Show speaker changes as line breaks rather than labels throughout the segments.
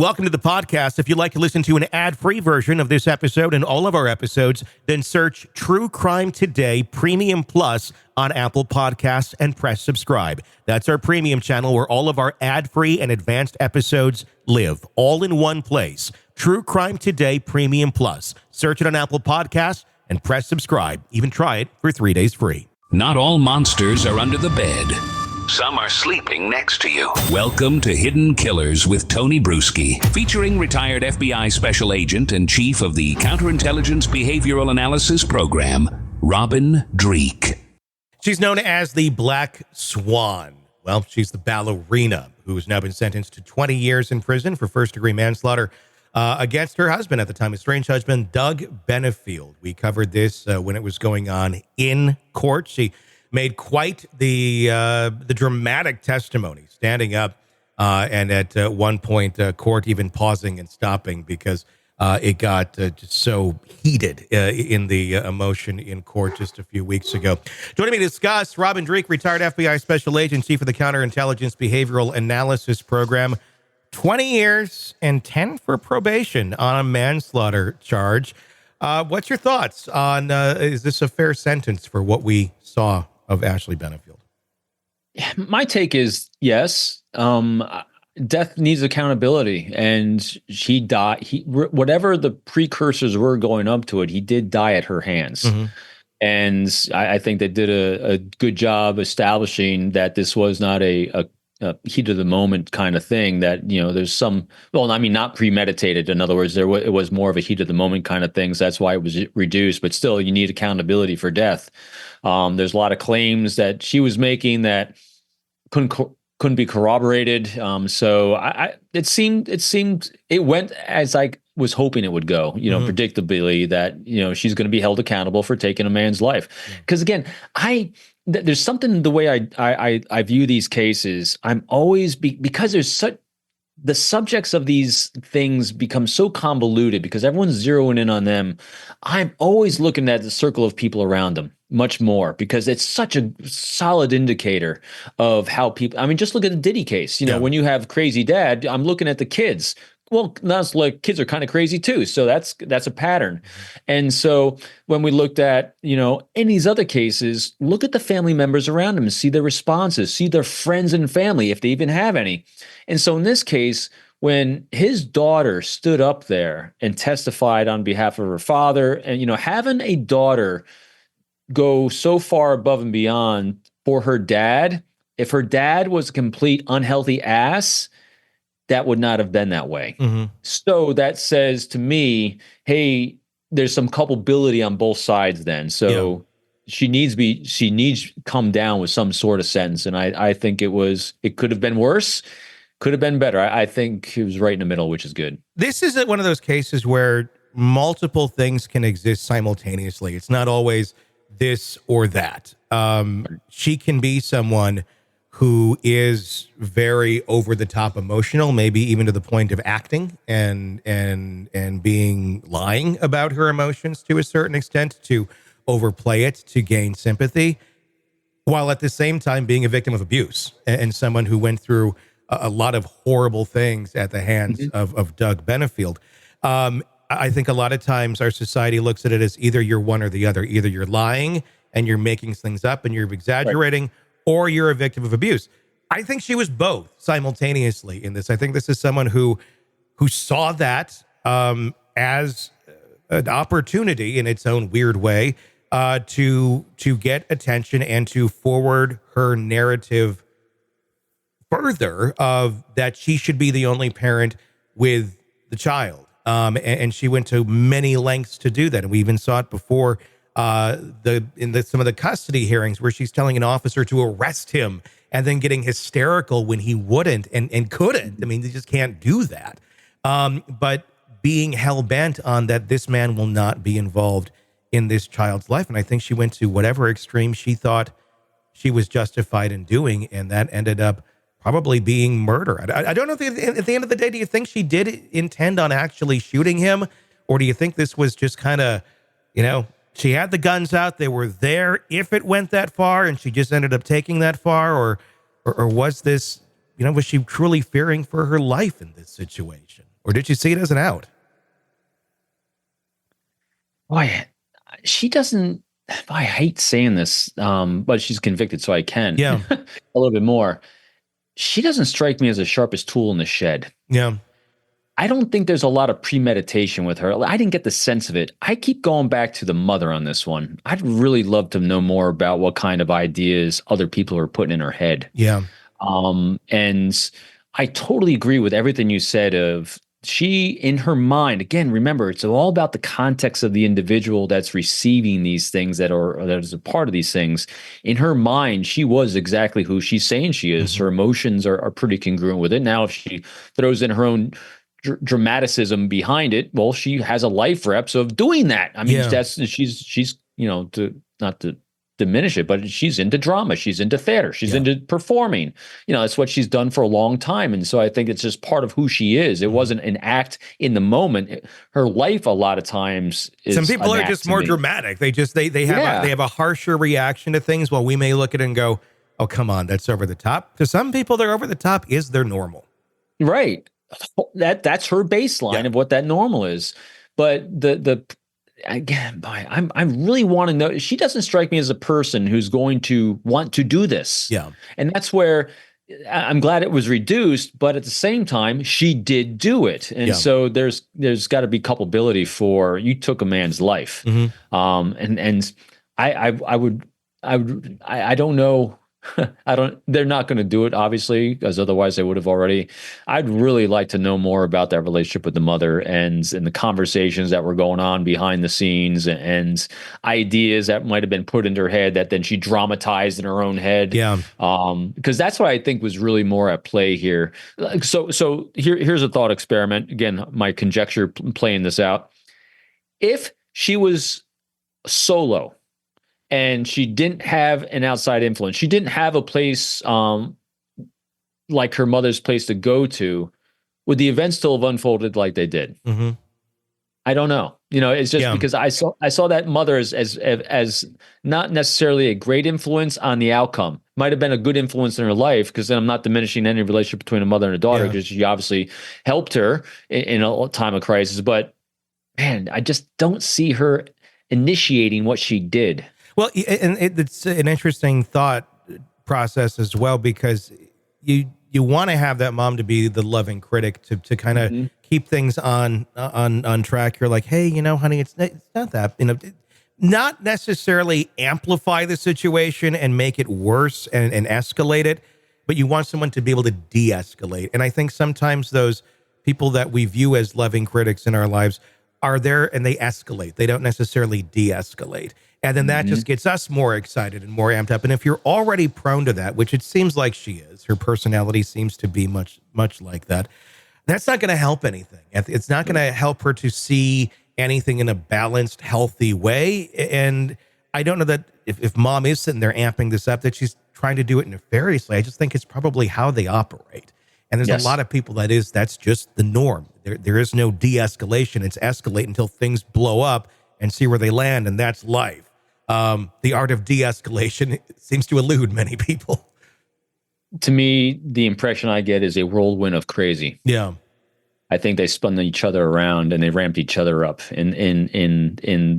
Welcome to the podcast. If you'd like to listen to an ad-free version of this episode and all of our episodes, then search True Crime Today Premium Plus on Apple Podcasts and press subscribe. That's our premium channel where all of our ad-free and advanced episodes live, all in one place. True Crime Today Premium Plus. Search it on Apple Podcasts and press subscribe. Even try it for 3 days free.
Not all monsters are under the bed. Some are sleeping next to you. Welcome to Hidden Killers with Tony Bruschi, featuring retired FBI Special Agent and Chief of the Counterintelligence Behavioral Analysis Program, Robin Dreeke.
She's known as the Black Swan. Well, she's the ballerina who has now been sentenced to 20 years in prison for first-degree manslaughter against her husband at the time, estranged husband, Doug Benefield. We covered this when it was going on in court. She made quite the dramatic testimony, standing up and at one point, court even pausing and stopping because it got just so heated in the emotion in court just a few weeks ago. Joining me to discuss, Robin Dreeke, retired FBI Special Agent, Chief of the Counterintelligence Behavioral Analysis Program, 20 years and 10 for probation on a manslaughter charge. What's your thoughts on, is this a fair sentence for what we saw of Ashley Benefield?
My take is yes. Death needs accountability, and she died. Whatever the precursors were going up to it, he did die at her hands. Mm-hmm. And I think they did a good job establishing that this was not a heat of the moment kind of thing, that, you know, there's some, well, I mean, not premeditated. In other words, it was more of a heat of the moment kind of thing. So that's why it was reduced, but still you need accountability for death. There's a lot of claims that she was making that couldn't be corroborated. So it went as I was hoping it would go, you know, mm-hmm. predictably, that, you know, she's going to be held accountable for taking a man's life. Because again, there's something, the way I view these cases, I'm always, because there's such, the subjects of these things become so convoluted because everyone's zeroing in on them. I'm always looking at the circle of people around them much more, because it's such a solid indicator of how people, I mean, just look at the Diddy case. You know, when you have crazy dad, I'm looking at the kids. Well, that's like, kids are kind of crazy too. So that's a pattern. And so when we looked at, you know, in these other cases, look at the family members around them and see their responses, see their friends and family, if they even have any. And so in this case, when his daughter stood up there and testified on behalf of her father, and, you know, having a daughter go so far above and beyond for her dad, if her dad was a complete unhealthy ass, that would not have been that way. Mm-hmm. So that says to me, hey, there's some culpability on both sides then. So she needs to come down with some sort of sentence. And I think it could have been worse, could have been better. I think it was right in the middle, which is good.
This is one of those cases where multiple things can exist simultaneously. It's not always this or that. She can be someone who is very over the top emotional, maybe even to the point of acting and being lying about her emotions to a certain extent, to overplay it, to gain sympathy, while at the same time being a victim of abuse and someone who went through a lot of horrible things at the hands mm-hmm. of Doug Benefield. I think a lot of times our society looks at it as either you're one or the other. Either you're lying and you're making things up and you're exaggerating, right, or you're a victim of abuse. I think she was both simultaneously in this. I think this is someone who saw that as an opportunity in its own weird way to get attention and to forward her narrative further of that she should be the only parent with the child. And she went to many lengths to do that. And we even saw it before some of the custody hearings where she's telling an officer to arrest him and then getting hysterical when he wouldn't and couldn't. I mean, they just can't do that. But being hell-bent on that this man will not be involved in this child's life. And I think she went to whatever extreme she thought she was justified in doing, and that ended up probably being murder. I don't know if at the end of the day, do you think she did intend on actually shooting him? Or do you think this was just kind of, you know, she had the guns out, they were there if it went that far, and she just ended up taking that far? Or was this, you know, was she truly fearing for her life in this situation? Or did she see it as an out?
Boy, she doesn't. I hate saying this, but she's convicted, so I can
Yeah.
a little bit more. She doesn't strike me as the sharpest tool in the shed.
Yeah.
I don't think there's a lot of premeditation with her. I didn't get the sense of it. I keep going back to the mother on this one. I'd really love to know more about what kind of ideas other people are putting in her head.
Yeah.
And I totally agree with everything you said of she, in her mind, again, remember, it's all about the context of the individual that's receiving these things that is a part of these things. In her mind, she was exactly who she's saying she is. Her emotions are pretty congruent with it. Now, if she throws in her own dramaticism behind it, well, she has a life reps of doing that. I mean, she's not to diminish it, but she's into drama, she's into theater, she's into performing. That's what she's done for a long time, and so I think it's just part of who she is. It wasn't an act in the moment. Her life, a lot of times, is
some people are just more dramatic. They have a harsher reaction to things, while we may look at it and go, "Oh, come on, that's over the top." To some people, they're over the top is their normal,
right? That's her baseline of what that normal is. But again, I'm really want to know. She doesn't strike me as a person who's going to want to do this.
Yeah.
And that's where I'm glad it was reduced, but at the same time, she did do it. And so there's got to be culpability for, you took a man's life. And I don't know. They're not going to do it, obviously, because otherwise they would have already. I'd really like to know more about that relationship with the mother and the conversations that were going on behind the scenes and ideas that might have been put into her head that then she dramatized in her own head.
Yeah.
Because that's what I think was really more at play here. So here's a thought experiment. Again, my conjecture playing this out. If she was solo, and she didn't have an outside influence, she didn't have a place like her mother's place to go to, would the events still have unfolded like they did? I don't know. It's just because I saw that mother as not necessarily a great influence on the outcome. Might have been a good influence in her life, because then I'm not diminishing any relationship between a mother and a daughter, because she obviously helped her in a time of crisis. But man, I just don't see her initiating what she did.
Well, and it's an interesting thought process as well, because you want to have that mom to be the loving critic to kind of keep things on track. You're like, hey, honey, it's not that, not necessarily amplify the situation and make it worse and escalate it, but you want someone to be able to de-escalate. And I think sometimes those people that we view as loving critics in our lives are there and they escalate. They don't necessarily de-escalate. And then that just gets us more excited and more amped up. And if you're already prone to that, which it seems like she is, her personality seems to be much like that, that's not going to help anything. It's not going to help her to see anything in a balanced, healthy way. And I don't know that if mom is sitting there amping this up, that she's trying to do it nefariously. I just think it's probably how they operate. And there's a lot of people that's just the norm. There is no de-escalation. It's escalate until things blow up and see where they land. And that's life. The art of de-escalation seems to elude many people.
To me, the impression I get is a whirlwind of crazy.
Yeah.
I think they spun each other around and they ramped each other up in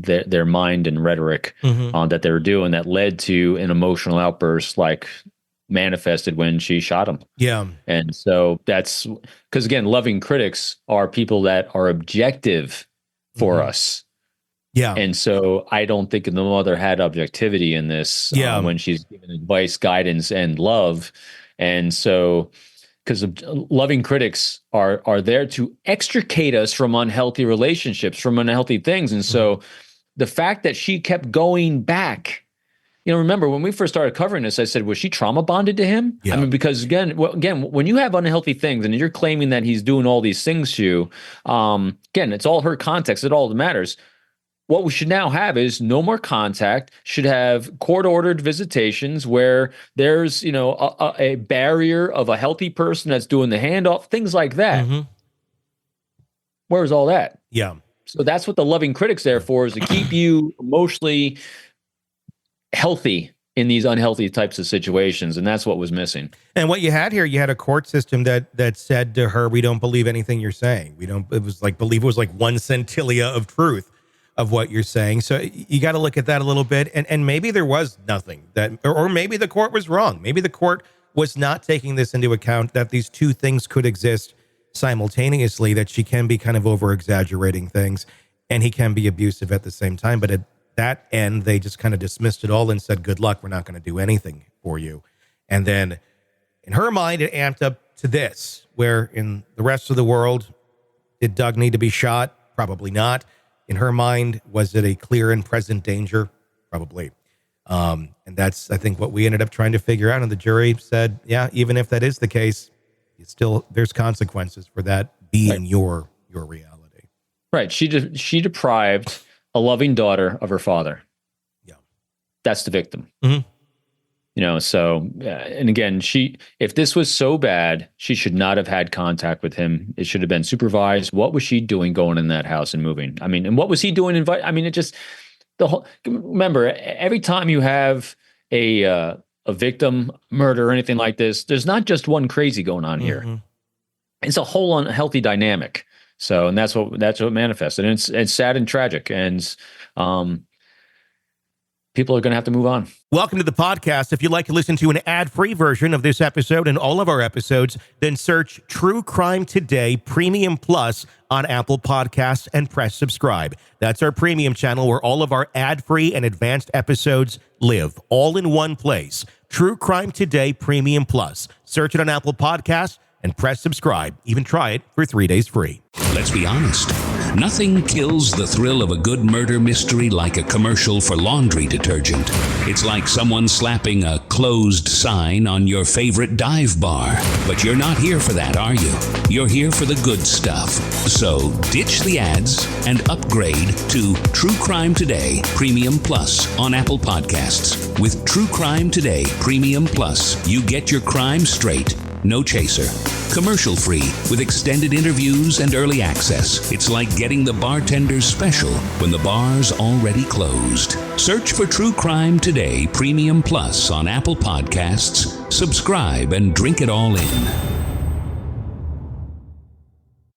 their mind and rhetoric that they were doing, that led to an emotional outburst like manifested when she shot him.
Yeah.
And so that's because, again, loving critics are people that are objective for us.
Yeah.
And so I don't think the mother had objectivity in this when she's giving advice, guidance, and love. And so, because loving critics are there to extricate us from unhealthy relationships, from unhealthy things. And so the fact that she kept going back, remember when we first started covering this, I said, was she trauma bonded to him?
Yeah.
I mean, because again, when you have unhealthy things and you're claiming that he's doing all these things to you, again, it's all her context. It all that matters. What we should now have is no more contact, should have court-ordered visitations where there's, a barrier of a healthy person that's doing the handoff, things like that. Where's all that?
Yeah.
So that's what the loving critic's there for, is to keep you emotionally healthy in these unhealthy types of situations, and that's what was missing.
And what you had here, you had a court system that said to her, "We don't believe anything you're saying. We don't." It was like believe it was like one centilla of truth of what you're saying. So you got to look at that a little bit, and maybe there was nothing that, or maybe the court was wrong. Maybe the court was not taking this into account, that these two things could exist simultaneously, that she can be kind of over exaggerating things and he can be abusive at the same time. But at that end, they just kind of dismissed it all and said, good luck, we're not going to do anything for you. And then in her mind, it amped up to this, where in the rest of the world, did Doug need to be shot? Probably not. In her mind, was it a clear and present danger? Probably. And that's, I think, what we ended up trying to figure out. And the jury said, yeah, even if that is the case, it's still, there's consequences for that being your reality.
Right. She deprived a loving daughter of her father.
Yeah.
That's the victim.
Mm-hmm.
You know, so, and again, if this was so bad, she should not have had contact with him. It should have been supervised. What was she doing going in that house and moving? I mean, and what was he doing? It just, remember, every time you have a victim murder or anything like this, there's not just one crazy going on here.
Mm-hmm.
It's a whole unhealthy dynamic. So, and that's what manifests. And it's sad and tragic. And, people are going to have to move on.
Welcome to the podcast. If you'd like to listen to an ad-free version of this episode and all of our episodes, then search True Crime Today Premium Plus on Apple Podcasts and press subscribe. That's our premium channel where all of our ad-free and advanced episodes live, all in one place. True Crime Today Premium Plus. Search it on Apple Podcasts and press subscribe. Even try it for 3 days free.
Let's be honest. Nothing kills the thrill of a good murder mystery like a commercial for laundry detergent. It's like someone slapping a closed sign on your favorite dive bar. But you're not here for that, are you? You're here for the good stuff. So ditch the ads and upgrade to True Crime Today Premium Plus on Apple Podcasts. With True Crime Today Premium Plus, you get your crime straight. No chaser. Commercial free with extended interviews and early access. It's like getting the bartender's special when the bar's already closed. Search for True Crime Today Premium Plus on Apple Podcasts. Subscribe and drink it all in.